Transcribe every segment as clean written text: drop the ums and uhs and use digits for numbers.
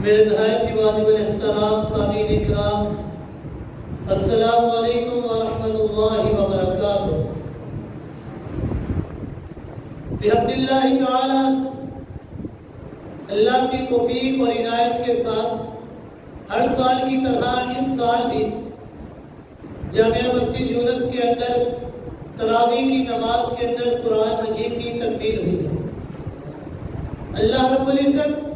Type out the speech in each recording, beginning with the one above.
میرے نہایت ہی واجب الاحترام سامعین اکرام، السلام علیکم ورحمۃ اللہ وبرکاتہ۔ بحمد اللہ تعالی، اللہ کی توفیق اور عنایت کے ساتھ ہر سال کی طرح اس سال بھی جامعہ مسجد یونس کے اندر تراویح کی نماز کے اندر قرآن مجید کی تکمیل ہوئی ہے۔ اللہ رب العزت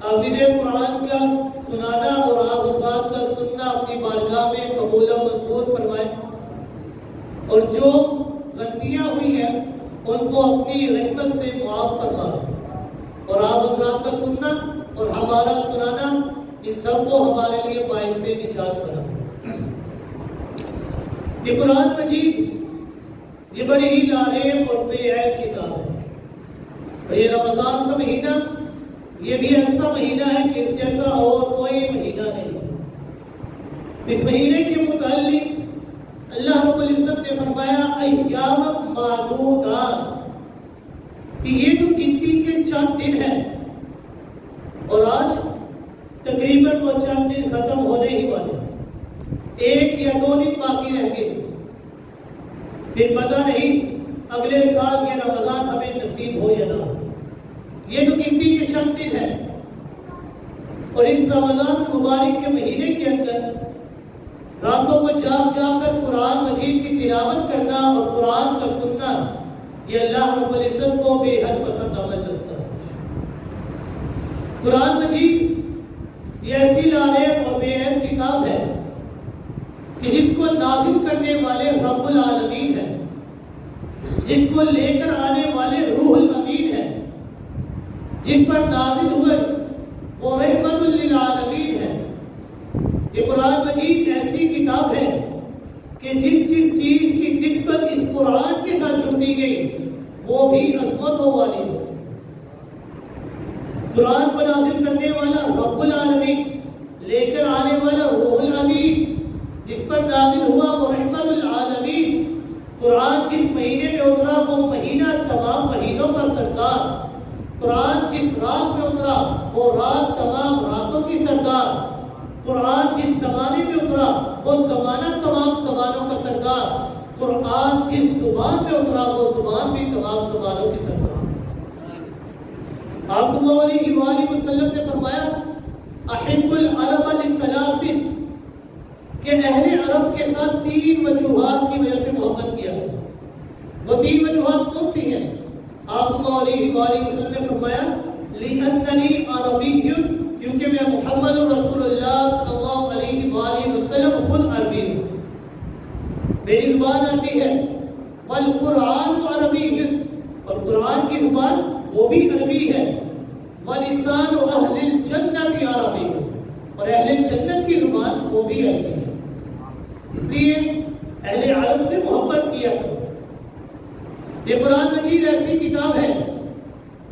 حافظ قرآن کا سنانا اور آپ حضرات کا سننا اپنی بارگاہ میں قبول و منظور فرمائے، اور جو غلطیاں ہوئی ہیں ان کو اپنی رحمت سے معاف فرما، اور آپ حضرات کا سننا اور ہمارا سنانا ان سب کو ہمارے لیے باعث نجات بنا۔ یہ قرآن مجید یہ بڑی ہی لاریب اور بے عیب کتاب ہے، اور یہ رمضان کا مہینہ یہ بھی ایسا مہینہ ہے کہ اس جیسا اور کوئی مہینہ نہیں۔ اس مہینے کے متعلق اللہ رب العزت نے فرمایا ایام معدودات، کہ یہ تو گنتی کے چند دن ہیں، اور آج تقریباً وہ چند دن ختم ہونے ہی والے ہیں، 1 یا 2 دن باقی رہ گئے، پھر پتہ نہیں اگلے سال یہ رمضان ہمیں نصیب ہو یا نہ ہو۔ یہ تو گنتی کے چند دن ہیں، اور اس رمضان مبارک کے مہینے کے اندر راتوں کو جاگ کر قرآن مجید کی تلاوت کرنا اور قرآن کا سننا، یہ اللہ رب العزت کو بے حد پسند عمل لگتا ہے۔ قرآن مجید یہ ایسی لاریب اور بے عیب کتاب ہے کہ جس کو نازل کرنے والے رب العالمین ہیں، جس کو لے کر آنے والے روح الامین ہیں، جس پر نازل ہوئے وہ رحمت للعالمین ہے۔ یہ قرآن مجید ایسی کتاب ہے کہ جس چیز کی نسبت اس قرآن کے ساتھ جڑتی گئی وہ بھی عظمتوں والی ہو۔ قرآن کو نازل کرنے والا رب العالمین، لے کر آنے والا روح الامین، جس پر نازل ہوا وہ رحمت العالمین۔ قرآن جس مہینے میں اترا وہ مہینہ تمام مہینوں کا سردار، قرآن جس رات میں اترا وہ رات تمام راتوں کی سردار، قرآن جس زمانے میں اترا وہ زمانہ تمام زمانوں کا سردار، قرآن جس زبان میں اترا وہ زبان بھی تمام زبانوں کی سردار۔ آپ صلی اللہ علیہ وآلہ وسلم نے فرمایا احب العرب لثلاث، کہ اہل عرب کے ساتھ 3 وجوہات کی وجہ سے محبت کیا۔ وہ 3 وجوہات کون سی ہیں؟ آپ صلی اللہ علیہ وآلہ وسلم نے فرمایا لِأَنَّنِي عَرَبِيٌّ، کیونکہ میں محمد رسول اللہ صلی اللہ علیہ وآلہ وسلم خود عربی ہوں، میری زبان عربی ہے، وَالْقُرْآنُ عَرَبِيٌّ، اور قرآن کی زبان وہ بھی عربی ہے، وَلِسَانُ أَهْلِ الْجَنَّةِ عَرَبِيٌّ، اور اہل جنت کی زبان وہ بھی عربی ہے۔ اس لیے اہل عرب سے محبت کیا کرو۔ یہ قرآن مجید ایسی کتاب ہے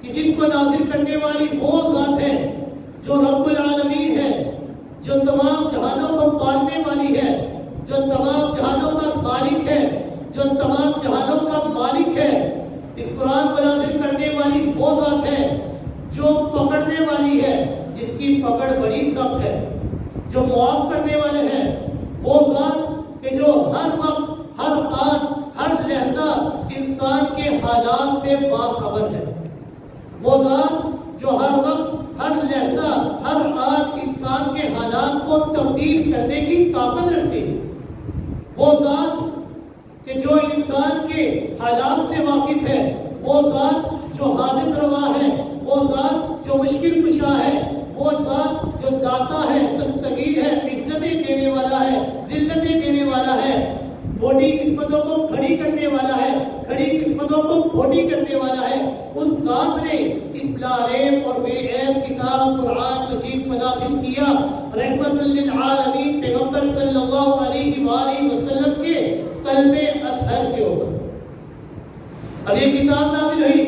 کہ جس کو نازل کرنے والی وہ ذات ہے جو رب العالمین ہے، جو تمام جہانوں کو پالنے والی ہے، جو تمام جہانوں کا خالق ہے، جو تمام جہانوں کا مالک ہے۔ اس قرآن کو نازل کرنے والی وہ ذات ہے جو پکڑنے والی ہے، جس کی پکڑ بڑی سخت ہے، جو معاف کرنے والے ہیں، وہ ذات کہ جو ہر وقت ہر آن ہر لحظہ انسان کے حالات سے باخبر ہے، وہ ذات جو ہر وقت ہر لحظہ ہر آن انسان کے حالات کو تبدیل کرنے کی طاقت رکھتی ہے، وہ ذات کہ جو انسان کے حالات سے واقف ہے، وہ ذات جو حاجت روا ہے، وہ ذات جو مشکل کشا ہے، وہ ذات جو داتا ہے، دستگیر ہے، عزتیں دینے والا ہے، ذلتیں دینے والا ہے، موٹی قسمتوں کو کھڑی کرنے والا ہے، کھڑی قسمتوں کو کھوٹی کرنے والا ہے۔ اس ذات نے اس لاریب اور بے عیب کتاب قرآن مجید کو نازل کیا رحمت للعالمین پیغمبر صلی اللہ علیہ وآلہ وسلم کے قلب اطہر کے اوپر۔ اب یہ کتاب نازل ہوئی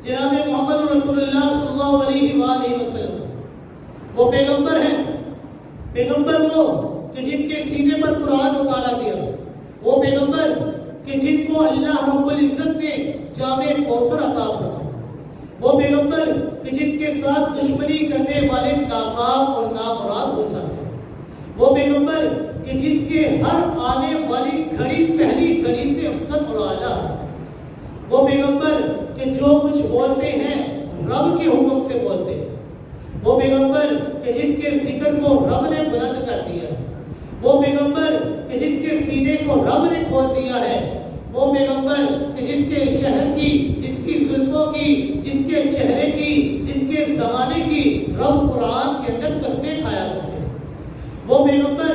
جناب محمد رسول اللہ صلی اللہ علیہ وآلہ وسلم، وہ پیغمبر ہیں، پیغمبر وہ کہ جن کے سینے پر قرآن اتارا گیا، وہ پیغمبر کہ جن کو اللہ رب العزت نے جامع کوثر عطا فرمایا، وہ پیغمبر کہ جن کے ساتھ دشمنی کرنے والے ناکام اور نامراد ہو جاتے ہیں. وہ پیغمبر کہ جس کے ہر آنے والی گھڑی پہلی گھڑی سے افضل اور اعلیٰ ہے. وہ پیغمبر کہ جو کچھ بولتے ہیں رب کے حکم سے بولتے ہیں. وہ پیغمبر کہ جس کے ذکر کو رب نے بلند کر دیا ہے. وہ پیغمبر کہ جس کے سینے کو رب نے کھول دیا ہے. وہ پیغمبر کہ جس کے شہر کی، جس کی زلفوں کی، جس کے چہرے کی، جس کے زمانے کی رب قرآن کے اندر قسمیں کھایا کرتے ہیں. وہ پیغمبر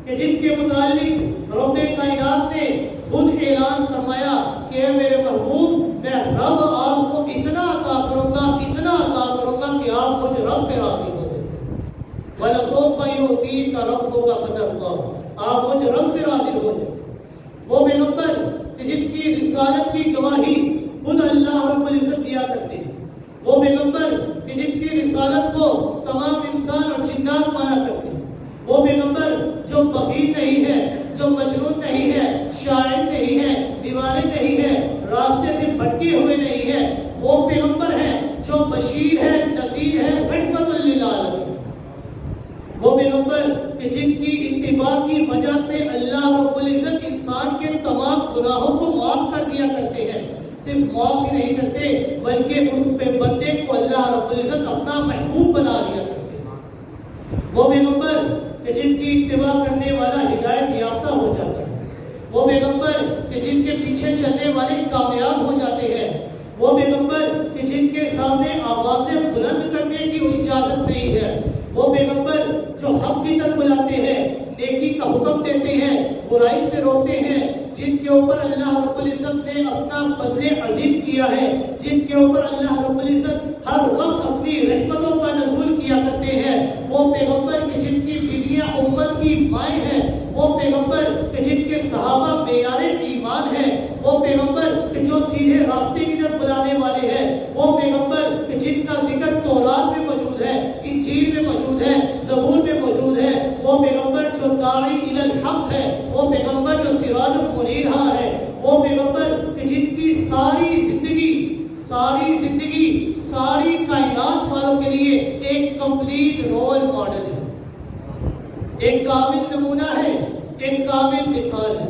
کہ جس کے متعلق رب کائنات نے خود اعلان فرمایا کہ اے میرے محبوب میں رب آپ کو اتنا عطا کروں گا، اتنا عطا کروں گا کہ آپ مجھ رب سے راضی ہو جائیں. وَلَسَوْفَ يُعْطِيكَ رَبُّكَ فَتَرْضَىٰ، آپ مجھ رب سے راضی ہو جائیں. وہ پیغمبر کہ جس کی رسالت کی گواہی خود اللہ رب العزت دیا کرتے ہیں. وہ پیغمبر کہ جس کی رسالت کو تمام انسان اور جنات مانا کرتے ہیں. وہ پیغمبر جو بخیل نہیں ہے، جو مجنون نہیں ہے، شاعر نہیں ہے، دیوانے نہیں ہے، راستے سے بھٹکے ہوئے نہیں ہے. وہ پیغمبر ہے جو بشیر ہے، نذیر ہے، رحمت للعالمین. وہ پیغمبر کہ جن کی اتباع کی وجہ سے اللہ رب العزت انسان کے تمام گناہوں کو معاف کر دیا کرتے ہیں. صرف معاف ہی نہیں کرتے بلکہ اس پہ بندے کو اللہ رب العزت اپنا محبوب بنا دیا کرتے ہیں. وہ پیغمبر کہ جن کی اتباع کرنے والا ہدایت یافتہ ہو جاتا ہے. وہ پیغمبر کہ جن کے پیچھے چلنے والے کامیاب ہو جاتے ہیں. وہ پیغمبر کہ جن کے سامنے آوازیں بلند کرنے کی اجازت نہیں ہے. وہ پیغمبر جو حق کی طرف بلاتے ہیں، نیکی کا حکم دیتے ہیں، برائی سے روکتے ہیں، جن کے اوپر اللہ رب العزت نے اپنا فضل عظیم کیا ہے، جن کے اوپر اللہ رب العزت ہر وقت اپنی رحمتوں کا نزول کیا کرتے ہیں. وہ پیغمبر کہ جن کی بیویاں امت کی مائیں ہیں. وہ پیغمبر کہ جن کے صحابہ معیار ایمان ہیں. وہ پیغمبر کہ جو سیدھے راستے کی طرف بلانے والے ہیں. وہ پیغمبر کہ جن کا ذکر تورات میں موجود ہے، انجیل میں موجود ہے، زبور میں موجود ہے. وہ پیغمبر جو داعی الی الحق ہے. وہ پیغمبر جو سراج منیر ہے. وہ پیغمبر کہ جن کی ساری زندگی ساری کائنات والوں کے لیے ایک کمپلیٹ رول ماڈل ہے، ایک کامل نمونہ ہے، ایک کامل مثال ہے.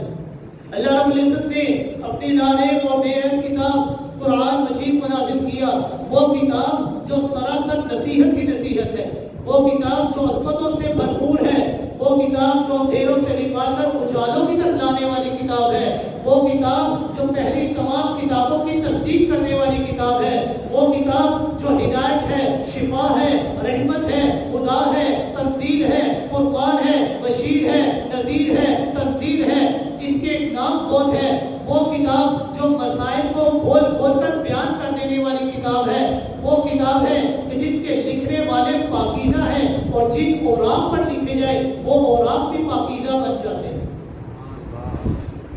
اللہ رب العزت نے اپنی ناریب و بے عیب کتاب قرآن مجید کو نازل کیا. وہ کتاب جو سراسر نصیحت کی نصیحت ہے. وہ کتاب جو عظمتوں سے بھرپور ہے. وہ کتاب جو اندھیروں سے نکال کر اجالوں کی طرف لانے والی کتاب ہے. وہ کتاب جو پہلی تمام کتابوں کی تصدیق کرنے والی کتاب ہے. وہ کتاب جو ہدایت ہے، شفا ہے، رحمت ہے، خدا ہے، تنزیل ہے، فرقان ہے، بشیر ہے، نذیر ہے، تنزیل ہے. اس کے نام بہت ہے. وہ کتاب جو مسائل کو کھول کھول کر بیان کر دینے والی کتاب ہے. وہ کتاب ہے کہ جس کے لکھنے والے پاکیزہ ہیں اور جن اوراق پر لکھے جائے وہ اوراق بھی پاکیزہ بن جاتے ہیں.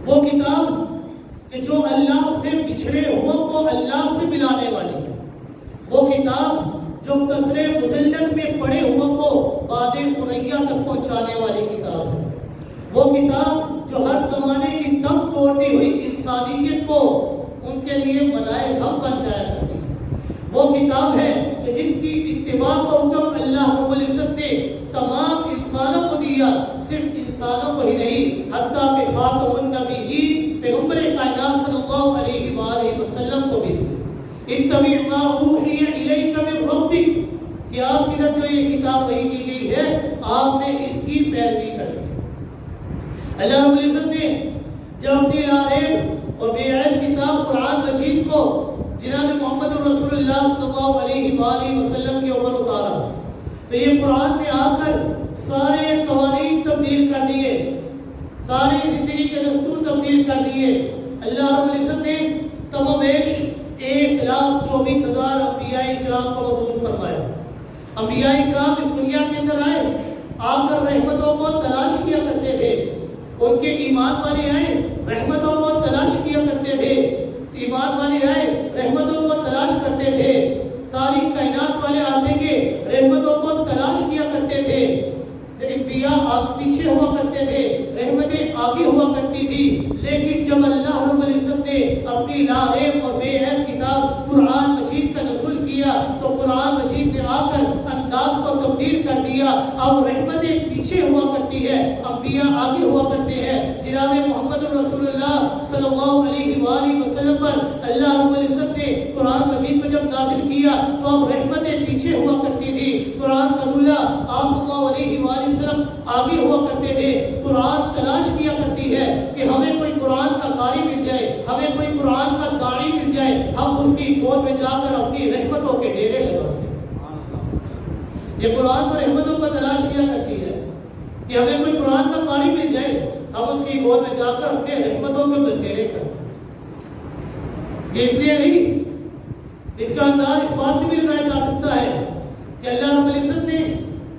وہ کتاب کہ جو اللہ سے بچھڑے ہوا کو اللہ سے ملانے والی ہے. وہ کتاب جو قصر مسلط میں پڑے ہوا کو باد ثریا تک پہنچانے والی کتاب ہے. وہ کتاب جو ہر زمانے کی تب توڑتی ہوئی انسانیت کو ان کے لیے ملائے غم بن جایا کرتی ہے. وہ کتاب ہے کہ جس کی اتباع کا حکم اللہ رب العزت نے تمام انسانوں کو دیا. صرف انسانوں کو ہی نہیں، حتیٰ کہ خاتم النبیین پیغمبر کائنات صلی اللہ علیہ وآلہ وسلم کو بھی دی. اتبع ما اوحی الیک من ربک، کہ آپ کی طرف جو یہ کتاب وحی کی گئی ہے آپ نے اس کی پیروی کرنی. اللہ رب العزت نے جب اپنی ناریب اور بے عیب کتاب قرآن مجید کو جناب محمد رسول اللہ صلی اللہ علیہ وآلہ وسلم کے اوپر اتارا تو یہ قرآن نے آ کر سارے قوانین تبدیل کر دیے، ساری زندگی کے دستور تبدیل کر دیے. اللہ رب العزت نے کم و بیش 1,24,000 انبیاء اکرام کو مبعوث فرمایا. انبیاء اکرام اس دنیا کے اندر آئے، آ کر رحمتوں کو تلاش کیا کرتے تھے. ان کے ایمان والے آئے، رحمتوں کو تلاش کیا کرتے تھے. ایمان والے آئے، رحمتوں کو تلاش کرتے تھے. ساری کائنات والے آتے کے رحمتوں کو تلاش کیا کرتے تھے. انبیاء پیچھے ہوا کرتے تھے، رحمتیں آگے ہوا کرتی تھی. لیکن جب اللہ رب العزت نے اپنی لاریب اور بے عیب کتاب قرآن مجید کا نزول کیا تو قرآن مجید نے آ کر انداز انداز کو تبدیل کر دیا. اب رحمتیں پیچھے ہوا کرتی ہے, انبیاء آگے ہوا کرتے ہیں. جناب محمد رسول اللہ صلی اللہ علیہ وآلہ وسلم پر اللہ رب العزت نے قرآن مجید کو جب نازل کیا تو اب رحمتیں پیچھے ہوا کرتی تھی. قرآن کا دلہ آپ صلی اللہ علیہ وآلہ وسلم آگے ہوا کرتے تھے. قرآن تلاش کیا کرتی ہے کہ ہمیں کوئی قرآن کا قاری مل جائے, ہمیں کوئی قرآن کا داعی مل جائے, ہم اس کی گود میں جا کر اپنی رحمتوں کے ڈیرے لگا دیں. یہ قرآن تو رحمتوں کا تلاش کیا کرتی ہے کہ ہمیں کوئی قرآن کا قاری مل جائے, ہم اس کی گود میں جا کر اپنے رحمتوں کے بسیرے کریں. یہ اس لیے نہیں, اس کا انداز اس بات سے بھی لگایا جا سکتا ہے کہ اللہ رب العزت نے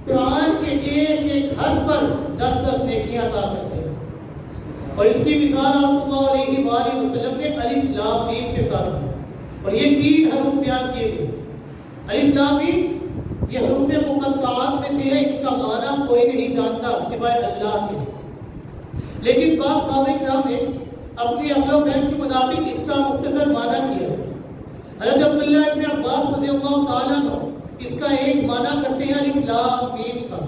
قرآن کے ایک ایک حرف پر 10 نیکیاں عطا کرتے ہیں. اور اس کی مثال آپ صلی اللہ علیہ وآلہ وسلم نے الف لام میم کے ساتھ دی. اور یہ 3 حروف بیان کیے گئے. الف لام میم یہ حروف مقطعات میں سے ہے, ان کا معنی کوئی نہیں جانتا سوائے اللہ کے. لیکن بعض صحابہ کرام نے اپنی عقل و فہم کے مطابق اس کا مختصر معنی کیا. حضرت عبداللہ ابن عباس رضی اللہ تعالیٰ عنہ اس کا ایک معنی کرتے ہیں الف لام میم کا.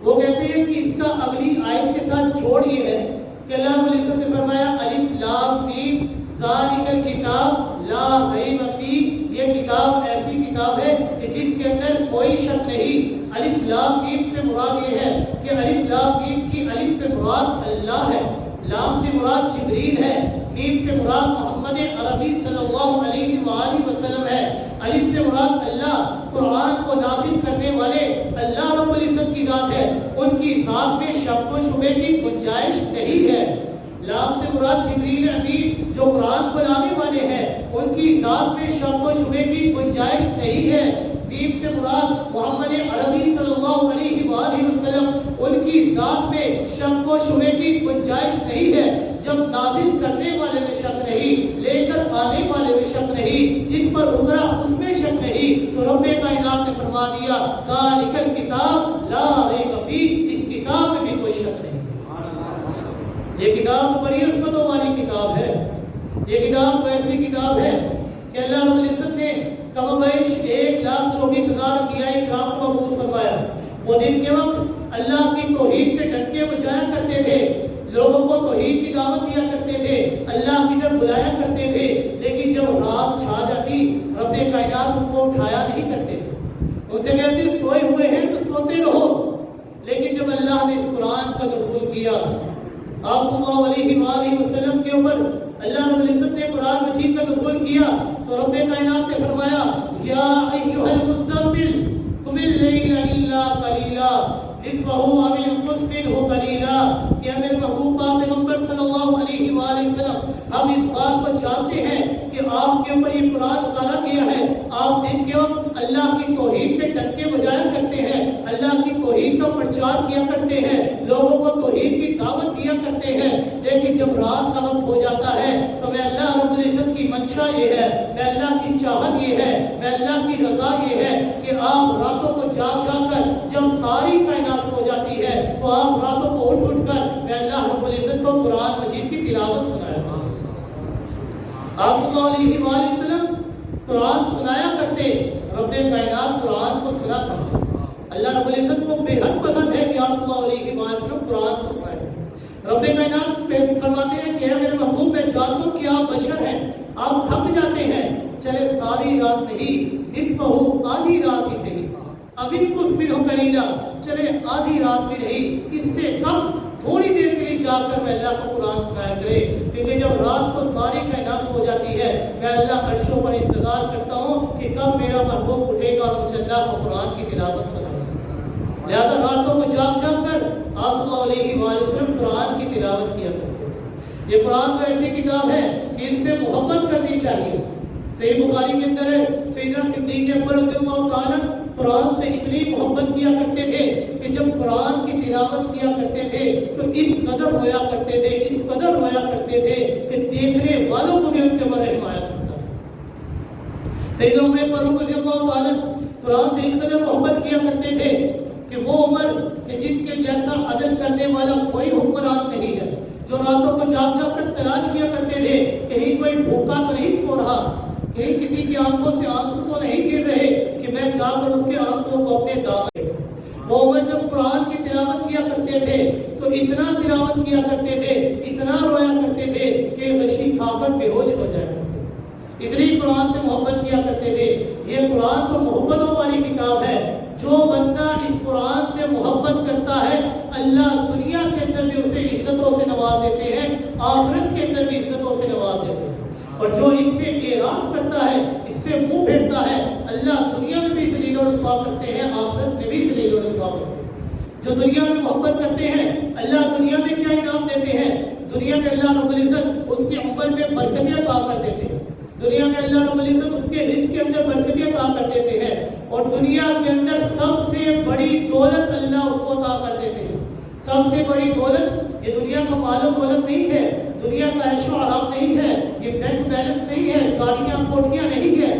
وہ کہتے ہیں کہ اس کا اگلی آیت کے ساتھ جوڑ یہ ہے کہ اللہ رب العزت نے فرمایا الف لام میم ذالک الکتاب لا ریب فیہ, یہ کتاب ایسی کتاب ہے کہ جس کے اندر کوئی شک نہیں. الف لام میم سے مراد یہ ہے کہ الف لام میم کی الف سے مراد اللہ ہے, لام سے مراد جبریل ہے, میم سے مراد محمد عربی صلی اللہ علیہ وآلہ وسلم ہے. الف سے مراد اللہ, قرآن کو نازل کرنے والے اللہ رب العزت کی ذات ہے, ان کی ذات میں شک و شبہ کی گنجائش نہیں ہے. لام سے مراد جبریل امین جو قرآن کو لانے والے ہیں, ان کی ذات میں شک و شبہ کی گنجائش نہیں ہے. میم سے مراد محمد عربی صلی اللہ علیہ وآلہ وسلم, ان کی ذات میں شک و شبہ کی گنجائش نہیں ہے. جب نازل کرنے والے میں شک نہیں, لے کر آنے والے میں شک نہیں, جس پر اترا اس میں شک نہیں, تو رب کائنات نے فرما دیا ذالک الکتاب لا ریب فیہ, اس کتاب میں بھی کوئی شک نہیں. یہ کتاب تو بڑی عظمتوں والی کتاب ہے. یہ کتاب تو ایسی کتاب ہے کہ اللہ رب العزت نے کم بیش 1,24,000 انبیاء کرام کو مبعوث فرمایا. وہ دن کے وقت اللہ کی توحید کے ڈنکے بجایا کرتے تھے, لوگوں کو توحید کی دعوت دیا کرتے تھے, اللہ کی طرف بلایا کرتے تھے. لیکن جب رات چھا جاتی رب کائنات ان کو اٹھایا نہیں کرتے تھے, ان سے کہتے سوئے ہوئے ہیں تو سوتے رہو. لیکن جب اللہ نے اس قرآن کا نزول کیا, آپ صلی اللہ علیہ وآلہ وسلم کے اوپر اللہ رب العزت نے قرآن مجید کا نزول کیا, تو رب کائنات نے فرمایا یا ایھا المزمل قم اللیل الا قلیلا نصفہ او انقص منہ قلیلا. کہ میرے محبوب پاک پیغمبر صلی اللہ علیہ وآلہ وسلم, ہم اس بات کو جانتے ہیں کہ آپ کے اوپر یہ قرآن اتارا گیا ہے. آپ دن کے وقت اللہ کی توحید کے ڈنکے بجایا کرتے ہیں, اللہ کی توحید کا پرچار کیا کرتے ہیں, لوگوں کو توحید کی دعوت دیا کرتے ہیں. لیکن جب رات کا وقت ہو جاتا ہے تو میں اللہ رب العزت کی منشا یہ ہے, میں اللہ کی چاہت یہ ہے, میں اللہ کی رضا یہ ہے کہ آپ راتوں کو جاگ جاگ کر جب ساری کائنات سو جاتی ہے تو آپ راتوں کو اٹھ اٹھ کر میں اللہ رب العزت کو قرآن مجید کی تلاوت سنایا. آپ صلی اللہ علیہ وآلہ وسلم قرآن سنایا کرتے, رب کائنات قرآن کو سنا کرتے. اللہ رب العزت کو بے حد پسند ہے کہ آپ صلی اللہ علیہ وآلہ وسلم قرآن کو سنائے. رب کائنات فرماتے ہیں کہ میرے محبوب میں جانتا کہ آپ بشر ہیں, آپ تھک جاتے ہیں, چلے ساری رات نہیں, نصفہ آدھی رات ہی صحیح, اب انقص منہ قلیلا, چلے آدھی رات بھی نہیں, اس سے کم تھوڑی دیر کے لیے جا کر میں اللہ کو قرآن سنایا کرے. کیونکہ جب رات کو ساری کائنات سو جاتی ہے, میں اللہ عرشوں پر انتظار کرتا ہوں کہ کب میرا محبوب اٹھے گا اور مجھے اللہ کو قرآن کی تلاوت سنائے. لہذا راتوں کو جاگ جاگ کر آپ صلی اللہ علیہ وآلہ وسلم قرآن کی تلاوت کیا کرتے تھے. یہ قرآن تو ایسی کتاب ہے کہ اس سے محبت کرنی چاہیے. صحیح بخاری کے اندر ہے سیدنا صدیق اکبر رضی اللہ تعالیٰ قرآن سے اتنی محبت کیا کرتے تھے کہ جب قرآن کی تلاوت کیا کرتے تھے تو اس قدر رویا کرتے تھے, اس قدر رویا کرتے تھے کہ دیکھنے والوں کو بھی ان کے اوپر رحم آیا کرتا تھا. سیدنا عمر فاروق رضی اللہ تعالیٰ قرآن سے اس قدر محبت کیا کرتے تھے کہ وہ عمر کہ جن کے جیسا عدل کرنے والا کوئی حکمران نہیں ہے, جو راتوں کو جاگ جاگ کر تلاش کیا کرتے تھے کہیں کوئی بھوکا تو نہیں سو رہا, کہیں کسی کی آنکھوں سے آنسو تو نہیں گر رہے کہ میں جا کر اس کے آنسو کو اپنے دامن وہ عمر جب قرآن کی تلاوت کیا کرتے تھے تو اتنا تلاوت کیا کرتے تھے، اتنا رویا کرتے تھے کہ غشی کھا کر بے ہوش ہو جایا کرتے تھے، اتنی قرآن سے محبت کیا کرتے تھے۔ یہ قرآن تو محبتوں والی کتاب ہے، جو بندہ اس قرآن سے محبت کرتا ہے اللہ دنیا کے اندر بھی اسے عزتوں سے نواز دیتے ہیں، آخرت کے اندر بھی عزتوں سے نواز دیتے ہیں، اور جو اس سے اعراض کرتا ہے، اس سے منہ پھیرتا ہے، اللہ دنیا میں بھی ذلیل و رسوا کرتے ہیں، آخرت میں بھی ذلیل و رسوا کرتے ہیں۔ جو دنیا میں محبت کرتے ہیں اللہ دنیا میں کیا انعام دیتے ہیں؟ دنیا میں اللہ رب العزت اس کے عمر میں برکتیں عطا کر دیتے ہیں، دنیا میں اللہ رب العزت اس کے رزق کے اندر برکتیں عطا کر دیتے ہیں، اور دنیا کے اندر سب سے بڑی دولت اللہ اس کو عطا کر دیتے ہیں۔ سب سے بڑی دولت یہ دنیا کا مال و دولت نہیں ہے، دنیا کا عیش و آرام نہیں ہے، یہ بینک بیلنس نہیں ہے، گاڑیاں کوٹیاں نہیں ہے،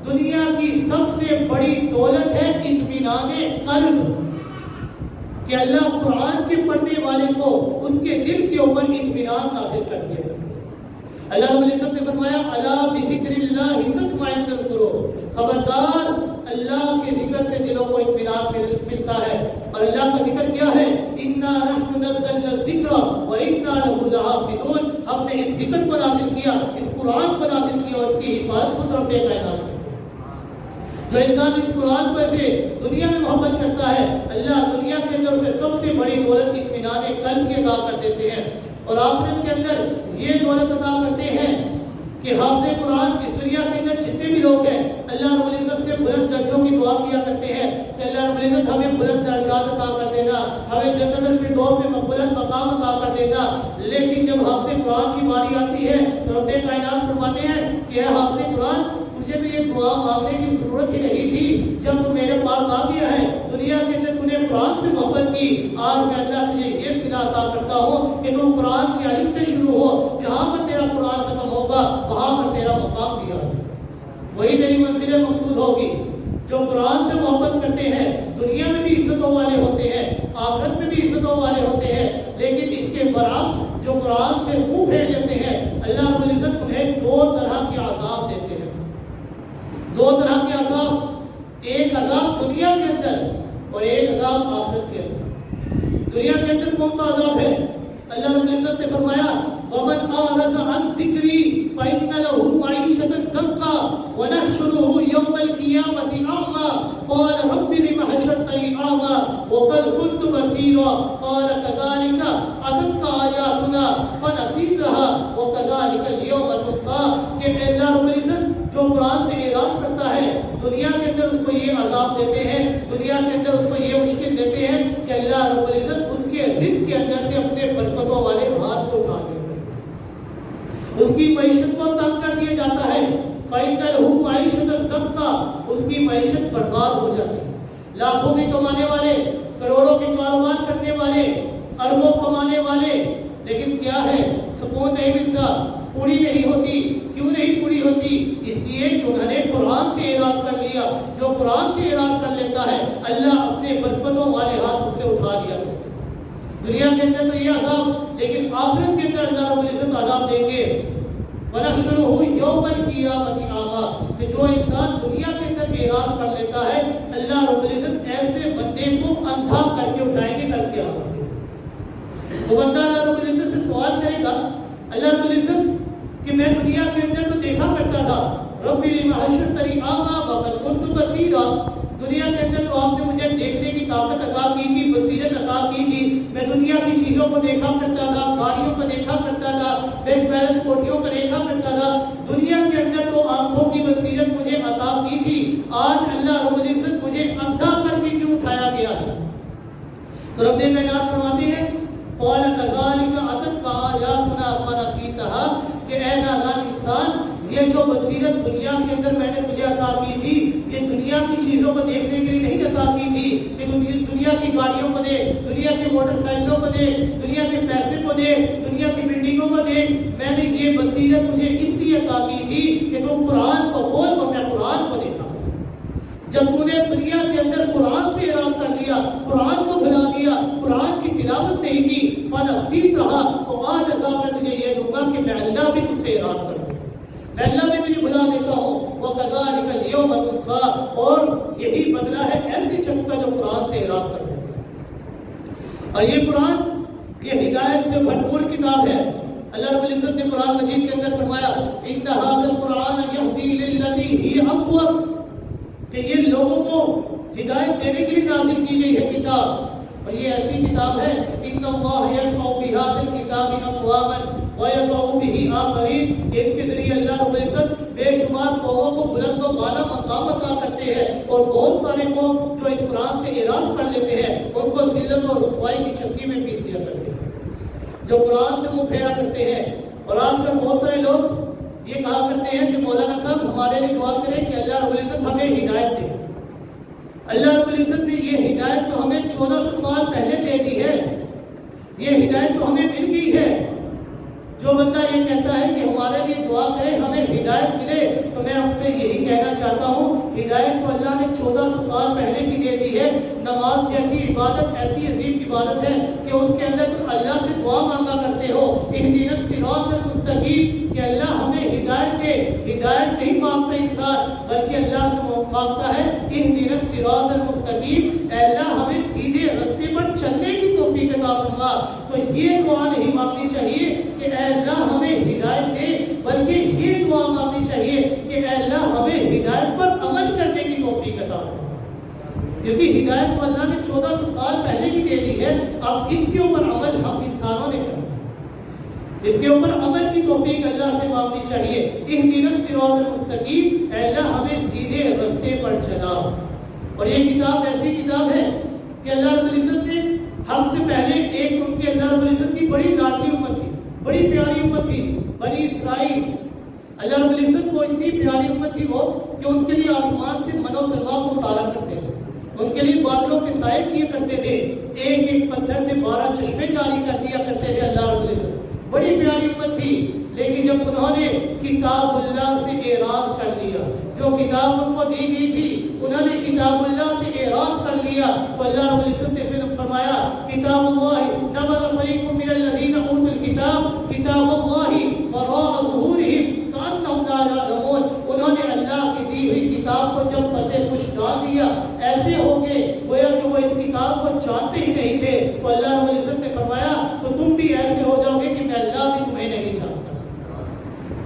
دنیا کی سب سے بڑی دولت ہے اطمینان قلب، کہ اللہ قرآن کے پڑھنے والے کو اس کے دل کے اوپر اطمینان نازل کر دیا۔ اللہ رب العزت نے فرمایا الا بذکر اللہ تطمئن القلوب، خبردار اللہ کے ذکر سے دلوں کو اطمینان ملتا ہے، اور اللہ کا ذکر کیا ہے؟ انا نحن نزلنا الذکر وانا له لحافظون، ہم نے اس ذکر کو نازل کیا، اس قرآن کو نازل کیا، اور اس کی حفاظت کو رب کائنات۔ جو انسان اس قرآن کو ایسے دنیا میں محبت کرتا ہے اللہ دنیا کے اندر اسے سب سے بڑی دولت اطمینان قلب کی عطا کر دیتے ہیں، اور آخرت کے اندر یہ دولت عطا کرتے ہیں کہ حافظ قرآن اس دنیا کے اندر جتنے بھی لوگ ہیں اللہ رب العزت سے بلند درجوں کی دعا کیا کرتے ہیں کہ اللہ رب العزت ہمیں بلند درجات عطا کر دینا، ہمیں جنت الفردوس میں بلند مقام عطا کر دینا، لیکن جب حافظ قرآن کی باری آتی ہے تو رب کائنات فرماتے ہیں کہ اے حافظ قرآن تجھے تو یہ دعا مانگنے کی ضرورت ہی نہیں تھی، جب تو میرے پاس آ گیا ہے دنیا کے اندر تو نے قرآن سے محبت کی، آج میں اللہ تجھے یہ صلہ عطا کرتا ہوں کہ تو قرآن کی الف سے شروع ہو، جہاں پر تیرا قرآن ختم ہوگا وہاں پر تیرا مقام بھی آئے، وہی تیری منزل مقصود ہوگی۔ جو قرآن سے محبت کرتے ہیں دنیا میں بھی عزتوں والے ہوتے ہیں، آخرت میں بھی عزتوں والے ہوتے ہیں، لیکن اس کے برعکس جو قرآن سے منہ پھیر لیتے ہیں اللہ رب العزت انہیں دو طرح کے عذاب دیتے ہیں، دو طرح کے عذاب، ایک عذاب دنیا کے اندر اور ایک عذاب آخرت کے اندر۔ دنیا کے اندر کون سا عذاب ہے؟ اللہ رب العزت نے فرمایا وَمَنْ أَعْرَضَ عَنْ ذِكْرِي فَإِنَّ لَهُ مَعِيشَةً ضَنكًا وَنَحْشُرُهُ يَوْمَ الْقِيَامَةِ أَعْمَىٰ قَالَ رَبِّ لِمَ حَشَرْتَنِي أَعْمَىٰ وَقَدْ كُنتُ بَصِيرًا قَالَ كَذَٰلِكَ أَتَتْكَ آيَاتُنَا فَنَسِيتَهَا وَكَذَٰلِكَ الْيَوْمَ تُنسَىٰ، کہ اللہ رب العزت جو قرآن سے اعراض کرتا ہے دنیا کے اندر اس کو یہ عذاب دیتے ہیں، دنیا کے اندر اس کو یہ مشکل دیتے ہیں کہ اللہ رب العزت اس کے رزق کے اندر سے اپنے برکتوں والے ہاتھ کو اٹھا دیتے ہیں، اس کی معیشت کو تنگ کر دیا جاتا ہے، فَإِنَّ لَهُ مَعِيشَةً ضَنكًا، اس کی معیشت برباد ہو جاتی ہے۔ لاکھوں کے کمانے والے، کروڑوں کے کاروبار کرنے والے، اربوں کمانے والے، لیکن کیا ہے سکون نہیں ملتا، پوری نہیں ہوتی۔ کیوں نہیں پوری ہوتی؟ اس لیے کہ انہوں نے قرآن سے اعراض کر لیا۔ جو قرآن سے اعراض کر لیتا ہے اللہ اپنے برکتوں والے ہاتھ اس سے اٹھا دیا۔ دنیا کے اندر تو یہ عذاب، لیکن آخرت کے اندر اللہ رب العزت عذاب دیں گے۔ وَنَحْشُرُهُ يَوْمَ الْقِيَامَةِ أَعْمَىٰ، کہ جو انسان دنیا کے اندر اعراض کر لیتا ہے اللہ رب العزت ایسے بندے کو اندھا کر کے اٹھائیں گے کر کے آخرت۔ وہ بندہ اللہ رب العزت سے سوال کرے گا اللہ رب العزت کہ میں دنیا کے اندر تو دیکھا کرتا تھا، رب لِمَ حَشَرْتَنِي أَعْمَىٰ وَقَدْ كُنتُ بَصِيرًا، دنیا کے اندر تو آپ نے مجھے دیکھنے کی طاقت عطا کی تھی، بصیرت عطا کی تھی، میں دنیا کی چیزوں کو دیکھا کرتا تھا، گاڑیوں کو دیکھا کرتا تھا، بینک بیلنس کوٹھیوں کو دیکھا کرتا تھا، دنیا کے اندر تو آنکھوں کی بصیرت مجھے عطا کی تھی، آج اللہ رب العزت مجھے اندھا کر کے کیوں اٹھایا گیا ہے؟ تو رب کائنات فرماتے ہیں قَالَ كَذَٰلِكَ أَتَتْكَ آيَاتُنَا فَنَسِيتَهَا، کہ اے نادان انسان یہ جو بصیرت دنیا کے اندر میں نے تجھے عطا کی تھی، یہ دنیا کی چیزوں کو دیکھنے کے لیے نہیں عطا کی تھی کہ دنیا کی گاڑیوں کو دیکھ، دنیا کی موٹر سائیکلوں کو دیکھ، دنیا کے پیسے کو دیکھ، دنیا کی بلڈنگوں کو دیکھ، میں نے یہ بصیرت تجھے اس لیے عطا کی تھی کہ تو قرآن کو بول اور میں قرآن کو دیکھا۔ جب تو نے دنیا کے اندر قرآن سے اعراض کر لیا، قرآن کو بھلا دیا، قرآن کی تلاوت نہیں کی، فَنَسِيتَهَا، تو آج عذاب میں تجھے یہ دوں گا کہ میں اللہ بھی تجھ سے اعراض کر دوں، میں اللہ بھی تجھے بھلا دیتا ہوں۔ وَكَذَٰلِكَ الْيَوْمَ تُنسَىٰ، اور یہی بدلہ ہے ایسے شخص کا جو قرآن سے اعراض کر دیتا ہے۔ اور یہ قرآن یہ ہدایت سے بھرپور کتاب ہے. اللہ رب العزت نے قرآن مجید کے اندر فرمایا ان هذا القرآن یہدی للتی ہی اقوم، کہ یہ لوگوں کو ہدایت دینے کے لیے نازل کی گئی ہے کتاب. اور یہ ایسی کتاب ہے ان اللہ یرفع بهذا الکتاب اقواما ویضع به آخرین، کہ اس کے ذریعے اللہ رب العزت بے شمار قوموں کو بلند و بالا مقام عطا کرتے ہیں، اور بہت سارے قوم جو اس قرآن سے اعراض کر لیتے ہیں ان کو ذلت اور رسوائی کی چکی میں پیس دیا کرتے ہیں، جو قرآن سے منہ پھیرا کرتے ہیں. اور آج کل بہت سارے لوگ یہ کہا کرتے ہیں کہ مولانا صاحب ہمارے لیے دعا کریں کہ اللہ رب العزت ہمیں ہدایت دے. اللہ رب العزت نے یہ ہدایت تو ہمیں 1400 سال پہلے دے دی ہے، یہ ہدایت تو ہمیں مل گئی ہے. جو بندہ یہ کہتا ہے کہ ہمارے لیے دعا کرے ہمیں ہدایت ملے، تو میں آپ سے یہی کہنا چاہتا ہوں ہدایت تو اللہ نے 1400 سال پہلے کی دے دی ہے. نماز جیسی عبادت ایسی عظیم عبادت ہے کہ اس کے اندر تم اللہ سے دعا مانگا کرتے ہو اہدنا الصراط المستقیم، کہ اللہ ہمیں ہدایت دے. ہدایت نہیں مانگتا انسان بلکہ اللہ سے مانگتا ہے اہدنا الصراط المستقیم، اے اللہ ہمیں سیدھے راستے پر چلنے کی توفیق عطا فرما. تو یہ دعا نہیں مانگنی چاہیے کہ اے اللہ ہمیں ہدایت دے، بلکہ یہ دعا مانگنی چاہیے کہ اے اللہ ہمیں ہدایت پر عمل کرنے کی توفیق عطا فرما. کیونکہ ہدایت تو اللہ نے 1400 سال پہلے کی دے دی ہے، اب اس کے اوپر عمل ہم انسانوں نے کرنا ہے، اس کے اوپر عمل کی توفیق اللہ سے مانگنی چاہیے. اہدنا الصراط المستقیم، اے اللہ ہمیں سیدھے راستے پر چلا. اور یہ کتاب ایسی کتاب ہے کہ اللہ رب العزت نے ہم سے پہلے ایک ان کے اللہ رب العزت کی بڑی لاڈلی امت تھی، بڑی پیاری امت تھی بنی اسرائیل. اللہ رب العزت کو اتنی پیاری امت تھی وہ کہ ان کے لیے آسمان سے من و سلوا کو اتارا کرتے تھے، ان کے لیے بادلوں کے سائے کیے کرتے تھے، ایک ایک پتھر سے 12 چشمے جاری کر دیا کرتے تھے اللہ رب العزت. بڑی پیاری امت تھی. لیکن جب انہوں نے کتاب اللہ سے اعراض کر دیا، جو کتاب ان کو دی گئی تھی انہوں نے کتاب اللہ سے اعراض کر لیا، تو اللہ رب العزت نے پھر فرمایا کتاب اللہ نبذ فریق من الذین اوتوا الکتاب کتاب اللہ وراء ظہورہم کأنہم لا یعلمون. انہوں نے اللہ کی دی ہوئی کتاب کو جب پسے پش ڈال دیا ایسے ہو گئے گویا کہ وہ اس کتاب کو جانتے ہی نہیں تھے. تو اللہ رب العزت نے فرمایا تو تم بھی ایسے ہو جاؤ گے کہ میں اللہ بھی تمہیں نہیں جانتا.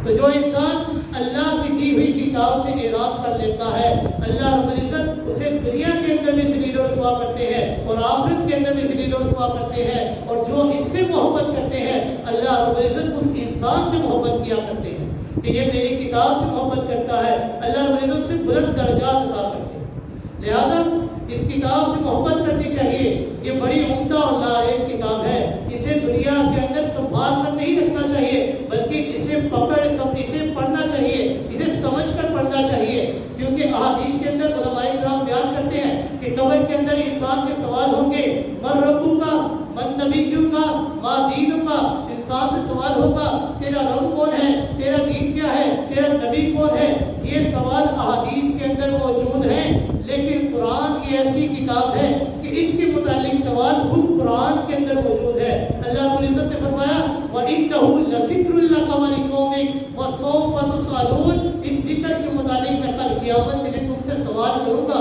تو جو انسان اللہ کی دی ہوئی کتاب سے اعراض کر لیتا ہے اللہ رب العزت اسے دنیا کے اندر بھی ذلیل و رسوا کرتے ہیں اور آخرت کے اندر بھی ذلیل و رسوا کرتے ہیں. اور جو اس سے محبت کرتے ہیں اللہ رب العزت اس انسان سے محبت کیا کرتے ہیں کہ یہ میری کتاب سے محبت کرتا ہے، اللہ رب العزت سے بلند درجات عطا کرتے ہیں. لہذا اس کتاب سے محبت کرنی چاہیے. یہ بڑی عمدہ اور لاریب کتاب ہے، اسے دنیا کے اندر سنبھال کر نہیں رکھنا چاہیے بلکہ اسے اسے پڑھنا چاہیے، اسے سمجھ کر پڑھنا چاہیے. کیونکہ احادیث کے اندر علماء کرام بیان کرتے ہیں کہ قبر کے اندر انسان کے سوال ہوں گے من ربو کا من نبیوں کا ما دینوں کا. انسان سے سوال ہوگا تیرا رب کون ہے، تیرا دین کیا ہے، تیرا نبی کون ہے. یہ سوال احادیث کے اندر موجود ہیں، لیکن قرآن یہ ایسی کتاب ہے کہ اس کے متعلق سوال خود قرآن کے اندر موجود ہے. اللہ رب العزت نے فرمایا وَإِنَّهُ لَذِكْرٌ لَكَ وَلِقَوْمِكَ وَسَوْفَ تُسْأَلُونَ. اس ذکر کے متعلق میں کل قیامت کے دن تم سے سوال کروں گا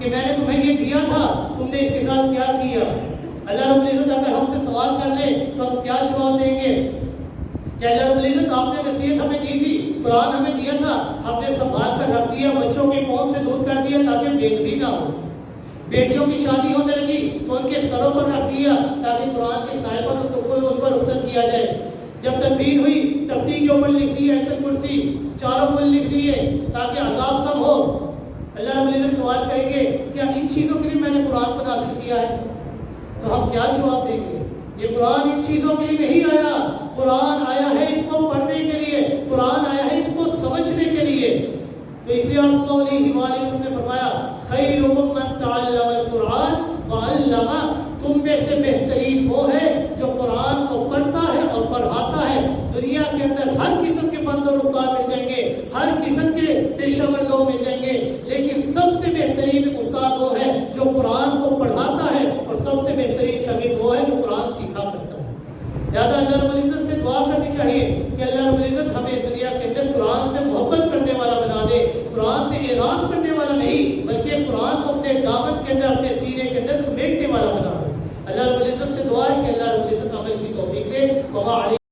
کہ میں نے تمہیں یہ دیا تھا، تم نے اس کے ساتھ کیا کیا. اللہ رب العزت اگر ہم سے سوال کر لے تو ہم کیا جواب دیں گے کہ اللہ رب العزت آپ نے نصیحت ہمیں دی تھی، قرآن ہمیں دیا تھا، ہم نے سنبھال کر رکھ دیا، بچوں کے پاؤں سے دور کر دیا تاکہ بےدبی نہ ہو. بیٹیوں کی شادی ہونے لگی تو ان کے سروں پر رکھ دیا تاکہ قرآن کے سائے پر ان پر رخصت کیا جائے. جب تدبیر ہوئی تختی کے اوپر لکھ دی آیت الکرسی، چاروں کل لکھ دیے تاکہ عذاب کم ہو. اللہ رب العزت سوال کریں گے کیا ان چیزوں کے لیے میں نے قرآن کو نازل کیا ہے؟ تو ہم کیا جواب دیں گے؟ یہ قرآن ان چیزوں کے لیے نہیں آیا، قرآن آیا ہے اس کو پڑھنے کے لیے، قرآن آیا ہے اس کو سمجھنے کے لیے. تو اس لیے صلی اللہ علیہ وآلہ وسلم نے فرمایا خیرکم من تعلم القرآن وعلمہ. تم میں سے بہترین وہ ہے جو قرآن کو پڑھتا ہے اور پڑھاتا ہے. دنیا کے اندر ہر قسم کے فن اور استاد مل جائیں گے، ہر قسم کے پیشہ ور لوگ مل جائیں گے، لیکن سب سے بہترین استاد وہ ہے جو قرآن کو پڑھاتا ہے اور سب سے بہترین شاگرد وہ ہے جو قرآن سیکھا کرتا ہے. لہٰذا اللہ رب العزت سے دعا کرنی چاہیے کہ اللہ رب العزت ہمیں اس دنیا کے اندر قرآن سے محبت کرنے والا بنا دے، قرآن سے اعراض کرنے والا نہیں بلکہ قرآن کو اپنے دامن کے اندر اپنے سینے کے اندر سمیٹنے والا بنا دے. اللہ رب العزت سے دعا ہے کہ اللہ رب العزت عمل کی توفیق دے. وما علیہ